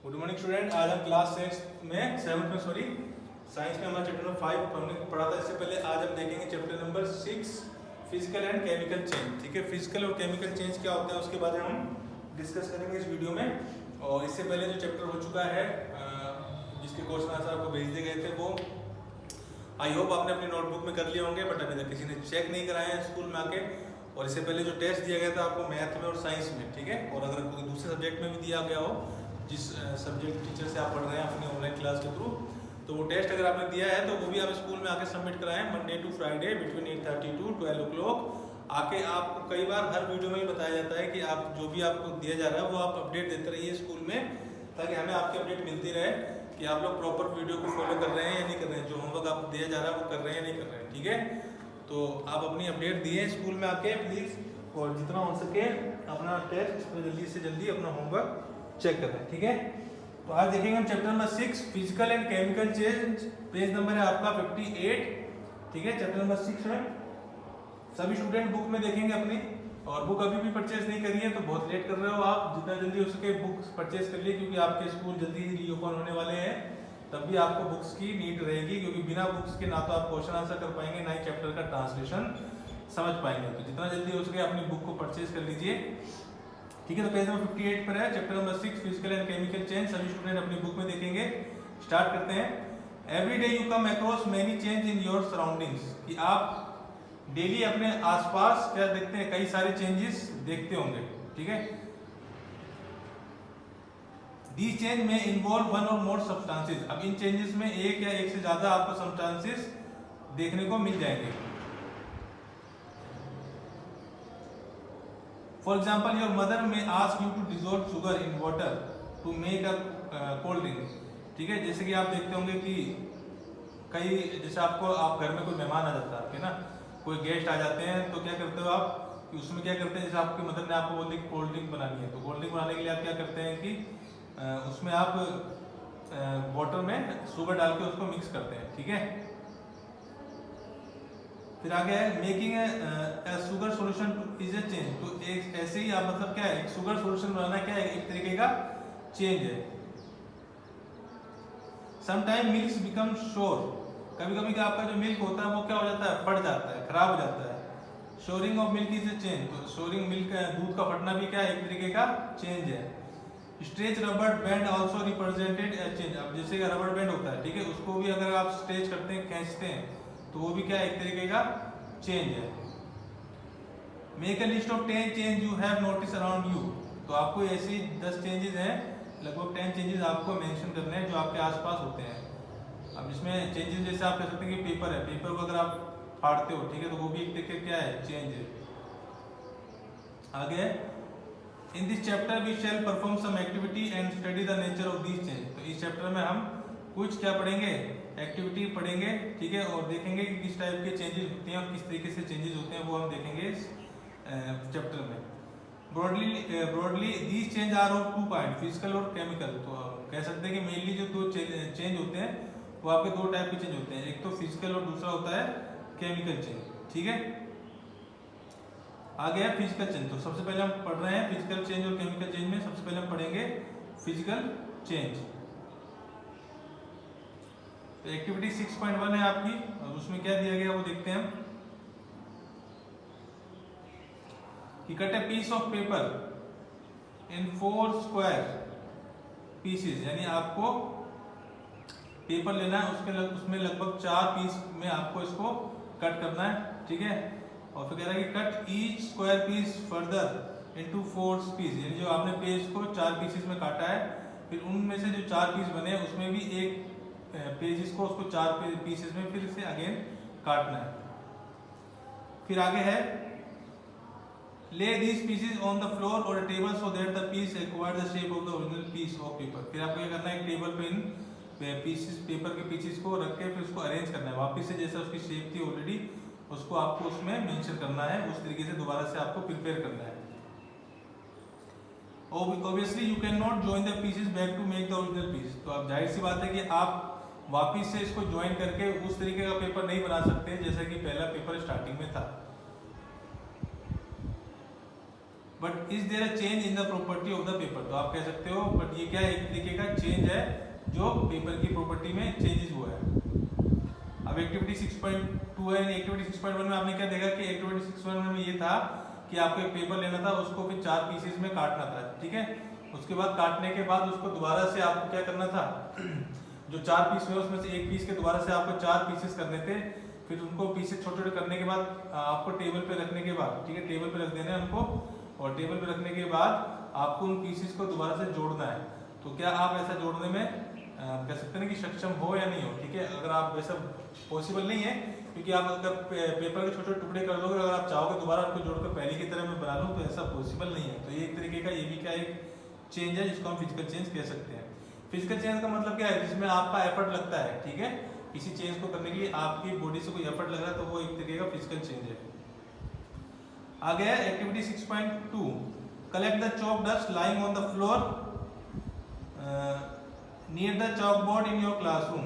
Good morning student. आज हम class 6 में साइंस में हमारा चैप्टर नंबर 5 हमने पढ़ा था। इससे पहले आज हम देखेंगे chapter number 6 physical and chemical change. ठीक है, फिजिकल और केमिकल चेंज क्या होता है उसके बारे में हम डिस्कस करेंगे इस वीडियो में। और इससे पहले जो चैप्टर हो चुका है जिसके क्वेश्चन आंसर आपको भेज दिए गए थे वो आई होप आपने अपनी नोटबुक में कर लिए होंगे, बट अभी तक किसी ने चेक नहीं कराए हैं स्कूल में आके। और इससे पहले जो टेस्ट दिया गया था आपको मैथ में और साइंस में, ठीक है, और अगर कोई दूसरे सब्जेक्ट में भी दिया गया हो जिस सब्जेक्ट टीचर से आप पढ़ रहे हैं अपनी ऑनलाइन क्लास के थ्रू, तो वो टेस्ट अगर आपने दिया है तो वो भी आप स्कूल में आके सबमिट कराएं Monday to Friday between 8:30 to 12 o'clock। आके आपको कई बार हर वीडियो में ही बताया जाता है कि आप जो भी आपको दिया जा रहा है वो आप अपडेट देते रहिए स्कूल में, ताकि हमें आपकी अपडेट मिलती रहे कि आप लोग प्रॉपर वीडियो को फॉलो कर रहे हैं या नहीं कर रहे हैं, जो होमवर्क आपको दिया जा रहा है वो कर रहे हैं या नहीं कर रहे हैं। ठीक है, तो आप अपनी अपडेट दिए स्कूल में आके प्लीज़, और जितना हो सके अपना टेस्ट जल्दी से जल्दी अपना होमवर्क चेक करें। ठीक है, तो आज देखेंगे हम chapter number 6 physical and chemical change. Page number है आपका 58। ठीक है, चैप्टर नंबर 6 है। सभी स्टूडेंट बुक में देखेंगे अपनी, और बुक अभी भी परचेज नहीं करी है तो बहुत लेट कर रहे हो आप। जितना जल्दी हो सके बुक्स परचेज कर लिए, क्योंकि आपके स्कूल जल्दी ही रीओपन होने वाले हैं, तब भी आपको बुक्स की नीड रहेगी, क्योंकि बिना बुक्स के ना तो आप क्वेश्चन आंसर कर पाएंगे ना ही चैप्टर का ट्रांसलेशन समझ पाएंगे। तो जितना जल्दी हो सके अपनी बुक को परचेज कर लीजिए। ठीक है, तो पेज नंबर 58 पर है chapter number 6 physical and chemical change. सभी स्टूडेंट अपनी बुक में देखेंगे। स्टार्ट करते हैं। Every day you come across many change in your surroundings, कि आप डेली अपने आसपास क्या देखते हैं, कई सारे चेंजेस देखते होंगे। ठीक है, दीज चेंज में इन्वॉल्व वन और मोर सब्सटेंसेस। अब इन चेंजेस में एक या एक से ज्यादा आपको सब्सटेंसेस देखने को मिल जाएंगे। For example your mother may ask you to dissolve sugar in water to make a cold drink. ठीक है, जैसे कि आप देखते होंगे कि कई, जैसे आप घर में कोई मेहमान आ जाता है आपके ना, कोई गेस्ट आ जाते हैं, तो क्या करते हो आप कि उसमें क्या करते हैं, जैसे आपकी मदर ने आपको बोल दी कि कोल्ड ड्रिंक बनानी है, तो कोल्ड ड्रिंक बनाने के लिए आप क्या करते हैं कि उसमें आप वाटर में शुगर डाल के उसको मिक्स करते हैं। ठीक है, फिर आगे है making a sugar solution is a change. तो एक ऐसे ही आप मतलब क्या है, एक शुगर सॉल्यूशन बनाना क्या है, एक तरीके का चेंज है। समटाइम मिल्क बिकम श्योर, कभी कभी क्या आपका जो मिल्क होता है वो क्या हो जाता है, फट जाता है, खराब हो जाता है। Shoring of milk is a change. तो शोरिंग मिल्क, दूध का फटना भी क्या है, एक तरीके का चेंज है। Stretch rubber band also represented ए चेंज। अब जैसे कि रबर बैंड होता है, ठीक है, उसको भी अगर आप स्ट्रेच करते हैं, खींचते हैं, तो वो भी क्या एक तरीके का चेंज है। Make a list of 10 change you have notice around you. तो आपको ऐसी 10 चेंजेस हैं, लगभग 10 चेंजेस आपको मेंशन करने हैं जो आपके आसपास होते हैं। अब इसमें चेंजेस जैसे आप कह सकते हैं कि पेपर है, पेपर को अगर आप फाड़ते हो, ठीक है, तो वो भी एक तरीके क्या है, चेंज है। आगे in this chapter we shall perform some activity and study the nature of this change. तो इस चैप्टर में हम कुछ क्या पढ़ेंगे, एक्टिविटी पढ़ेंगे। ठीक है, और देखेंगे कि किस टाइप के चेंजेस होते हैं और किस तरीके से चेंजेस होते हैं, वो हम देखेंगे इस चैप्टर में। Broadly these change are of 2 point, physical और केमिकल। तो कह सकते हैं कि मेनली जो दो चेंज होते हैं वो आपके 2 टाइप के चेंज होते हैं, एक तो फिजिकल और दूसरा होता है केमिकल चेंज। ठीक है, आगे है फिजिकल चेंज। तो सबसे पहले हम पढ़ रहे हैं फिजिकल चेंज और केमिकल चेंज में सबसे पहले हम पढ़ेंगे फिजिकल चेंज। तो एक्टिविटी 6.1 है आपकी, और उसमें क्या दिया गया वो देखते हैं हम। कि cut a piece of paper in 4 square pieces, यानी आपको पेपर लेना है, उसमें लगभग 4 पीस में आपको इसको कट करना है। ठीक है, और फिर कह रहा है कि cut each square piece further into 4 piece, यानी जो आपने पेज को 4 पीसेस में काटा है, फिर उनमें से जो 4 पीस बने उसमें भी एक पेजेस को उसको 4 पीसेस में फिर से अगेन काटना है। फिर आगे है lay these pieces on the floor और a table so that the piece acquire the shape of the original piece of paper. फिर आपको ये करना है, एक टेबल पे इन पीसेस, पेपर के पीसेस को रख के फिर उसको अरेंज करना है वापस से, जैसे उसकी शेप थी ऑलरेडी उसको आपको उसमें मेंशन करना है, उस तरीके से दोबारा से आपको प्रिपेयर करना है। Obviously you cannot join the pieces back to make the original piece। तो अब जाहिर सी बात है कि आप वापिस से इसको ज्वाइन करके उस तरीके का पेपर नहीं बना सकते जैसा कि पहला पेपर स्टार्टिंग में था। But is there a change in the property of the paper. तो आप कह सकते हो बट ये क्या है, एक तरीके का चेंज है जो पेपर की प्रॉपर्टी में चेंजेस हुआ है। अब एक्टिविटी 6.2 है, एक्टिविटी 6.1 में आपने क्या देखा कि एक्टिविटी 6.1 में ये था कि आपको एक पेपर लेना था, उसको फिर 4 पीसेस में काटना था, ठीक है। उसके बाद काटने के बाद उसको दोबारा से आपको क्या करना था जो 4 पीस हुए उसमें से एक पीस के दोबारा से आपको 4 पीसेस करने थे। फिर उनको पीसेस छोटे छोटे करने के बाद आपको टेबल पे रखने के बाद, ठीक है, टेबल पे रख देना है उनको, और टेबल पे रखने के बाद आपको उन पीसेस को दोबारा से जोड़ना है। तो क्या आप ऐसा जोड़ने में कह सकते हैं कि सक्षम हो या नहीं हो, ठीक है। अगर आप वैसा पॉसिबल नहीं है, क्योंकि आप अगर पेपर के छोटे टुकड़े कर दोगे, अगर आप चाहोगे दोबारा उनको जोड़कर पहले की तरह मैं बना लूँ तो ऐसा पॉसिबल नहीं है। तो ये एक तरीके का ये भी क्या एक चेंज है जिसको हम फिजिकल चेंज कह सकते हैं। फिजिकल चेंज का मतलब क्या है, जिसमें आपका एफर्ट लगता है, ठीक है, किसी चेंज को करने के लिए आपकी बॉडी से कोई एफर्ट लग रहा है, तो वो एक तरीके का फिजिकल चेंज है। आगे है activity 6.2, collect the chalk dust lying on the floor near the chalk board in your classroom.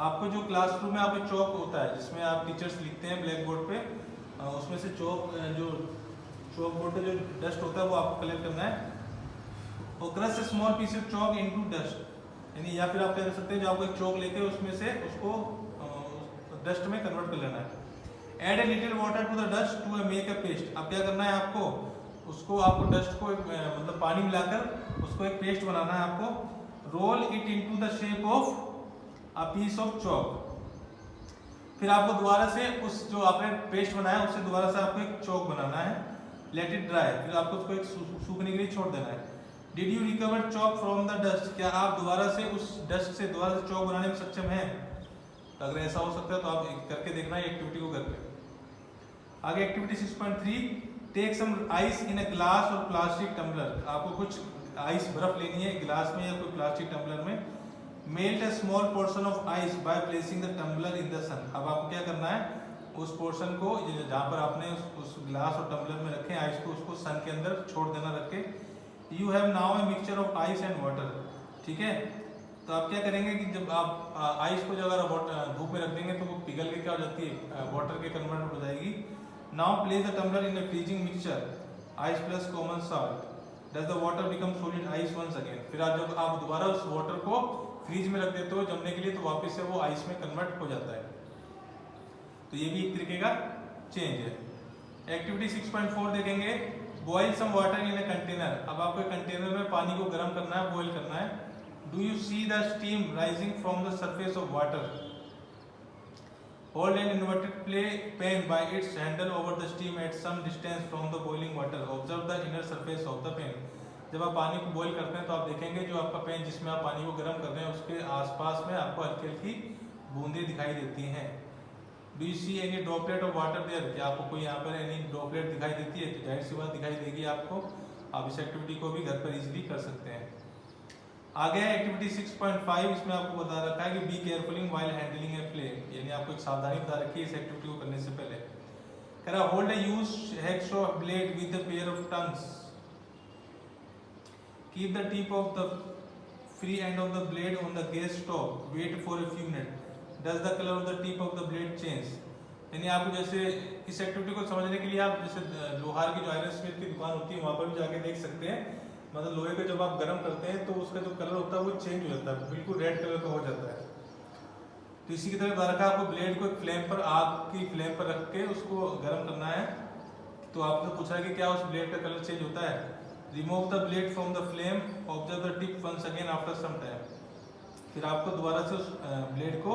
आपको जो क्लासरूम में आपको चॉक होता है जिसमें आप टीचर्स लिखते हैं ब्लैक बोर्ड पे, उसमें से चॉक जो चॉक बोर्ड पे जो डस्ट होता है वो आपको कलेक्ट करना है। और crush small piece of chalk into dust, यानी या फिर आप क्या कर सकते हैं, जो आपको एक चॉक लेके उसमें से उसको डस्ट में कन्वर्ट कर लेना है। Add a little water to the dust to make a paste. अब क्या करना है आपको, उसको आपको डस्ट को मतलब पानी मिलाकर उसको एक पेस्ट बनाना है आपको। Roll it into the shape of a piece of chalk. फिर आपको दोबारा से उस जो आपने पेस्ट बनाया उससे दोबारा से आपको एक चॉक बनाना है। लेट इट ड्राई, फिर आपको उसको एक सूखने के लिए छोड़ देना है। Did you recover chalk from the dust, क्या आप दोबारा से उस डस्ट से दोबारा से चॉक बनाने में सक्षम हैं? तो अगर ऐसा हो सकता है तो आप करके देखना है एक्टिविटी को करके। आगे activity 6.3, take some ice in a glass और प्लास्टिक टम्बलर। आपको कुछ आइस बर्फ लेनी है ग्लास में या कोई प्लास्टिक टम्बलर में। Melt a small portion of ice by placing the tumbler in the sun. अब आपको क्या करना है, उस पोर्शन को जहाँ पर आपने उस ग्लास और टम्बलर में रखे आइस को, उसको सन के अंदर छोड़ देना रख के। You have now a mixture of ice and water, ठीक है। तो आप क्या करेंगे कि जब आप आइस को जब अगर धूप में रख देंगे तो वो पिघल के क्या हो जाती है, वाटर के कन्वर्ट हो जाएगी। Now place the tumbler in a freezing mixture ice plus common salt, does the water become solid ice once again. फिर आप जब आप दोबारा उस वाटर को फ्रीज में रख देते हो जमने के लिए, तो वापस से वो आइस में कन्वर्ट हो जाता है। तो ये भी एक तरीके का चेंज है। एक्टिविटी 6.4 देखेंगे, boil some water in a container. अब आपको कंटेनर में पानी को गर्म करना है, बॉइल करना है। Do you see the steam rising from the surface of water? Hold an inverted pan by its handle over the steam at some distance from the boiling water, observe the inner surface of the pan. जब आप पानी को boil करते हैं तो आप देखेंगे जो आपका पेन जिसमें आप पानी को गर्म कर रहे हैं उसके आसपास में आपको हल्की हल्की बूंदें दिखाई देती हैं। Do you see any droplet of water there? क्या आपको कोई यहाँ पर एनी ड्रॉपलेट दिखाई देती है? तो जाहिर सी बात दिखाई देगी आपको। आप इस एक्टिविटी को भी घर पर इजीली कर सकते हैं। आगे है एक्टिविटी 6.5, इसमें आपको बता रखा है कि be careful while handling a flame, यानी आपको एक सावधानी बता रखी है इस एक्टिविटी को करने से पहले। कह रहा hold a used hacksaw blade with a pair of tongues, keep the tip of the free end of the blade on the gas stove, wait for a few minutes, does the color of the tip of the blade change? यानी आपको जैसे इस activity को समझने के लिए आप जैसे लोहार की जो आयरन स्मिथ की दुकान होती है वहाँ पर भी जाके देख सकते हैं। मतलब लोहे को जब आप गर्म करते हैं तो उसका जो कलर होता है वो चेंज हो जाता है, बिल्कुल रेड कलर का हो जाता है। तो इसी की तरह बता रखा है आपको ब्लेड को एक फ्लेम पर, आग की फ्लेम पर रख के उसको गर्म करना है। तो आपसे पूछा है कि क्या उस ब्लेड का कलर चेंज होता है? Remove the blade from the flame, observe the tip once again after some time. फिर आपको दोबारा से उस ब्लेड को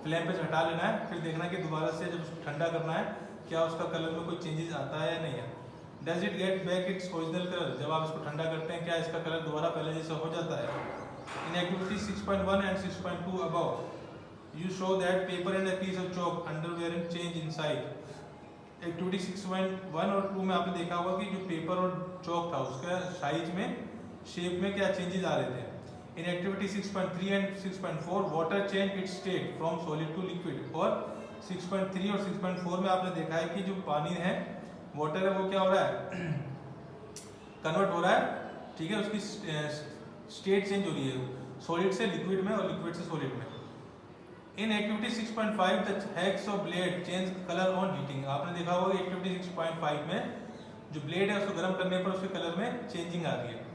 फ्लेम पे से हटा लेना है, फिर देखना कि दोबारा से जब उसको ठंडा करना है क्या उसका कलर में कोई चेंजेस आता है या नहीं है। Does it get back its original color? जब आप इसको ठंडा करते हैं क्या इसका कलर दोबारा पहले जैसा हो जाता है? In activity 6.1 and 6.2 above, you show that paper and a piece of chalk underwent change inside. Activity 6.1 और 2 में आपने देखा होगा कि जो पेपर और चॉक था उसका साइज में, शेप में क्या चेंजेस आ रहे थे। In activity 6.3 and 6.4 water change its state from solid to liquid. और 6.3 और 6.4 में आपने देखा है कि जो पानी है, वाटर है, वो क्या हो रहा है, कन्वर्ट हो रहा है, ठीक है, उसकी स्टेट चेंज हो रही है सॉलिड से लिक्विड में और लिक्विड से सॉलिड में। In activity 6.5 the hex of blade change colour on heating. आपने देखा होगा एक्टिविटी 6.5 में जो ब्लेड है उसको गर्म करने पर उसके कलर में चेंजिंग आ रही है।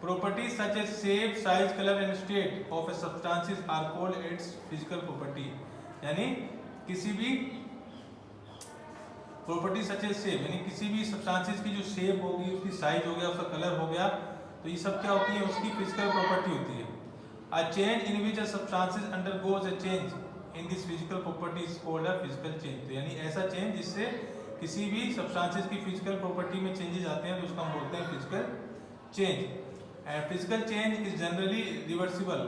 Properties such as shape, size, color and state of a substances are called its physical property। यानी किसी भी प्रॉपर्टी सच एज शेप, यानी किसी भी सब्सटेंसेस की जो शेप होगी, उसकी साइज हो गया, उसका कलर हो गया, तो ये सब क्या होती है, उसकी फिजिकल प्रॉपर्टी होती है। A change in which a substances undergoes a change in this physical property is called a physical change। तो यानी ऐसा चेंज जिससे किसी भी सब्सटेंसेस की फिजिकल प्रॉपर्टी में चेंजेस आते हैं तो उसको हम बोलते हैं physical change. And physical change is generally reversible.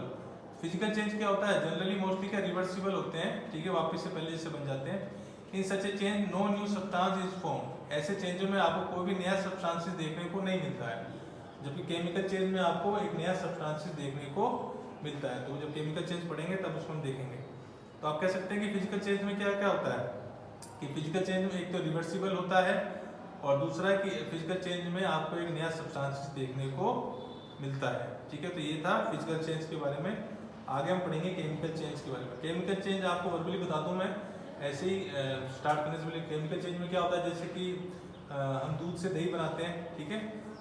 Physical change क्या होता है, जनरली मोस्टली क्या रिवर्सिबल होते हैं, ठीक है, वापस से पहले जैसे बन जाते हैं। In such a change no new substance is form. ऐसे चेंजों में आपको कोई भी नया सब्सटेंसेस देखने को नहीं मिलता है, जबकि केमिकल चेंज में आपको एक नया सब्सटेंसेस देखने को मिलता है। तो जब केमिकल चेंज पढ़ेंगे तब उसको हम देखेंगे। तो आप कह सकते हैं कि फिजिकल चेंज में क्या क्या होता है, कि फिजिकल चेंज में एक तो रिवर्सिबल होता है और दूसरा है कि फिजिकल चेंज में आपको एक नया सब्सटेंसेस देखने को मिलता है, ठीक है। तो ये था फिजिकल चेंज के बारे में। आगे हम पढ़ेंगे केमिकल चेंज के बारे में। केमिकल चेंज आपको वर्बली बता दूं मैं ऐसे ही स्टार्ट करने से पहले। केमिकल चेंज में क्या होता है, जैसे कि हम दूध से दही बनाते हैं, ठीक है,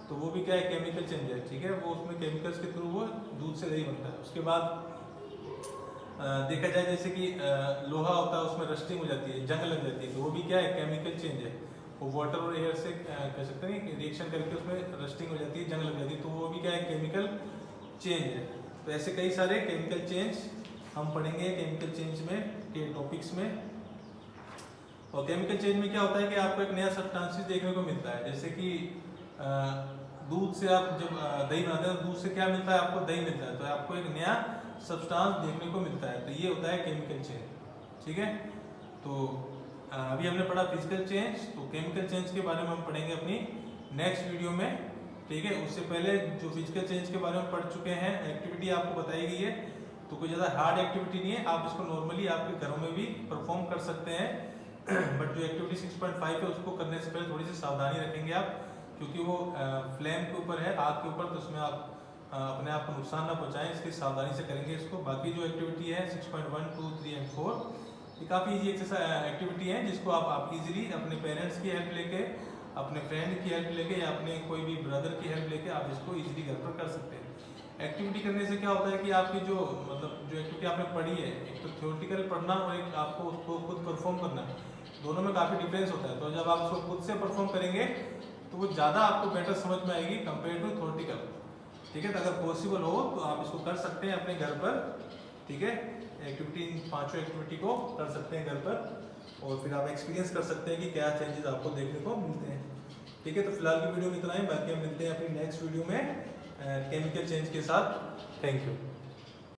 तो वो भी क्या है, केमिकल चेंज है, ठीक है। वो उसमें केमिकल्स के थ्रू वो दूध से दही बनता है। उसके बाद देखा जाए जैसे कि लोहा होता है, उसमें रस्टिंग हो जाती है, जंग लग जाती है, तो वो भी क्या है, केमिकल चेंज है। वो वाटर और एयर से कह सकते हैं कि रिएक्शन करके उसमें रस्टिंग हो जाती है, जंग लग जाती है, तो वो भी क्या है, केमिकल चेंज है। तो ऐसे कई सारे केमिकल चेंज हम पढ़ेंगे केमिकल चेंज में के टॉपिक्स में। और केमिकल चेंज में क्या होता है कि आपको एक नया सब्सटेंसेस देखने को मिलता है। जैसे कि दूध से आप जब दही बनाते हैं तो दूध से क्या मिलता है, आपको दही मिलता है, तो आपको एक नया सब्सटेंस देखने को मिलता है। तो ये होता है केमिकल चेंज, ठीक है। तो अभी हमने पढ़ा फिजिकल चेंज, तो केमिकल चेंज के बारे में हम पढ़ेंगे अपनी नेक्स्ट वीडियो में, ठीक है। उससे पहले जो फिजिकल चेंज के बारे में पढ़ चुके हैं, एक्टिविटी आपको बताई गई है, तो कोई ज़्यादा हार्ड एक्टिविटी नहीं है, आप इसको नॉर्मली आपके घरों में भी परफॉर्म कर सकते हैं। बट जो एक्टिविटी 6.5 है उसको करने से पहले थोड़ी सी सावधानी रखेंगे आप, क्योंकि वो फ्लेम के ऊपर है, आग के ऊपर, तो उसमें आप अपने आप को नुकसान ना पहुंचाएं, इसलिए सावधानी से करेंगे इसको। बाकी जो एक्टिविटी है 6.1, 2, 3 एंड 4, ये काफ़ी इजी एक्टिविटी है, जिसको आप इजीली अपने पेरेंट्स की हेल्प लेके, अपने फ्रेंड की हेल्प लेके या अपने कोई भी ब्रदर की हेल्प लेके आप इसको इजीली घर पर कर सकते हैं। एक्टिविटी करने से क्या होता है कि आपकी जो मतलब जो एक्टिविटी आपने पढ़ी है, एक तो थ्योरेटिकल पढ़ना और एक आपको उसको खुद परफॉर्म करना, दोनों में काफ़ी डिफरेंस होता है। तो जब आप उसको खुद से परफॉर्म करेंगे तो वो ज़्यादा आपको बेटर समझ में आएगी कंपेयर टू थ्योरेटिकल, ठीक है। तो अगर पॉसिबल हो तो आप इसको कर सकते हैं अपने घर पर, ठीक है। एक्टिविटी, इन 5 एक्टिविटी को कर सकते हैं घर पर, और फिर आप एक्सपीरियंस कर सकते हैं कि क्या चेंजेस आपको देखने को मिलते हैं, ठीक है। तो फिलहाल की वीडियो में इतना ही, बाकी हम मिलते हैं अपनी नेक्स्ट वीडियो में केमिकल चेंज के साथ। Thank you.